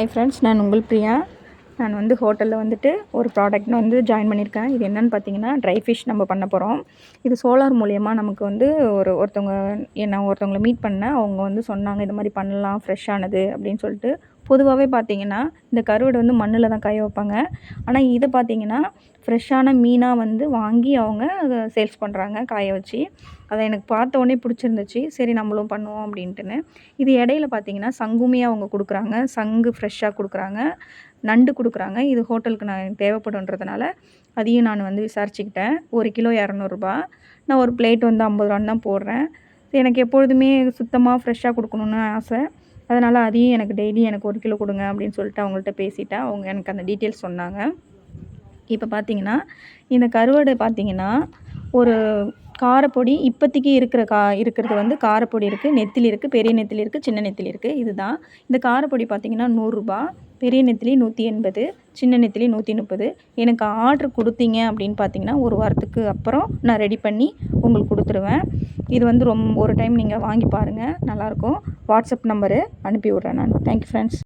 Hi friends, நான் உங்கள் பிரியா. நான் வந்து ஹோட்டலில் வந்துட்டு ஒரு ப்ராடக்ட்னு வந்து ஜாயின் பண்ணியிருக்கேன். இது என்னென்னு பார்த்தீங்கன்னா, ட்ரை ஃபிஷ் நம்ம பண்ண போகிறோம். இது சோலார் மூலியமா நமக்கு வந்து ஒருத்தவங்கள மீட் பண்ணேன். அவங்க வந்து சொன்னாங்க, இது மாதிரி பண்ணலாம் ஃப்ரெஷ்ஷானது அப்படின்னு சொல்லிட்டு. பொதுவாகவே பார்த்தீங்கன்னா, இந்த கருவாடு வந்து மண்ணில் தான் காய வைப்பாங்க. ஆனால் இதை பார்த்தீங்கன்னா, ஃப்ரெஷ்ஷான மீனாக வந்து வாங்கி அவங்க சேல்ஸ் பண்ணுறாங்க காய வச்சு. அதை எனக்கு பார்த்த உடனே பிடிச்சிருந்துச்சு. சரி நம்மளும் பண்ணுவோம் அப்படின்ட்டுன்னு. இது இடையில பார்த்தீங்கன்னா, சங்குமே அவங்க கொடுக்குறாங்க. சங்கு ஃப்ரெஷ்ஷாக கொடுக்குறாங்க. நண்டு கொடுக்குறாங்க. இது ஹோட்டலுக்கு நான் தேவைப்படுன்றதுனால அதையும் நான் வந்து விசாரிச்சுக்கிட்டேன். 1 கிலோ ரூ. 200. நான் ஒரு பிளேட் வந்து ரூ. 50 தான் போடுறேன். எனக்கு எப்பொழுதுமே சுத்தமாக ஃப்ரெஷ்ஷாக கொடுக்கணுன்னு ஆசை. அதனால் அதையும் எனக்கு டெய்லி எனக்கு 1 கிலோ கொடுங்க அப்படின்னு சொல்லிட்டு அவங்கள்ட்ட பேசிட்டேன். அவங்க எனக்கு அந்த டீட்டெயில்ஸ் சொன்னாங்க. இப்போ பார்த்தீங்கன்னா, இந்த கருவாடு பார்த்தீங்கன்னா, ஒரு காரப்பொடி இப்போதைக்கு இருக்கிறது வந்து காரப்பொடி இருக்குது, நெத்திலி இருக்குது, பெரிய நெத்திலி இருக்குது, சின்ன நெத்திலி இருக்குது. இதுதான். இந்த காரப்பொடி பார்த்தீங்கன்னா ரூ. 100, பெரிய நெத்திலி 180, சின்ன நெத்திலி 130. எனக்கு ஆர்டர் கொடுத்தீங்க அப்படின்னு பார்த்தீங்கன்னா, ஒரு வாரத்துக்கு அப்புறம் நான் ரெடி பண்ணி உங்களுக்கு கொடுத்துருவேன். இது வந்து ஒரு டைம் நீங்கள் வாங்கி பாருங்கள், நல்லாயிருக்கும். வாட்ஸ்அப் நம்பரு அனுப்பி விட்றேன் நான். Thank you friends.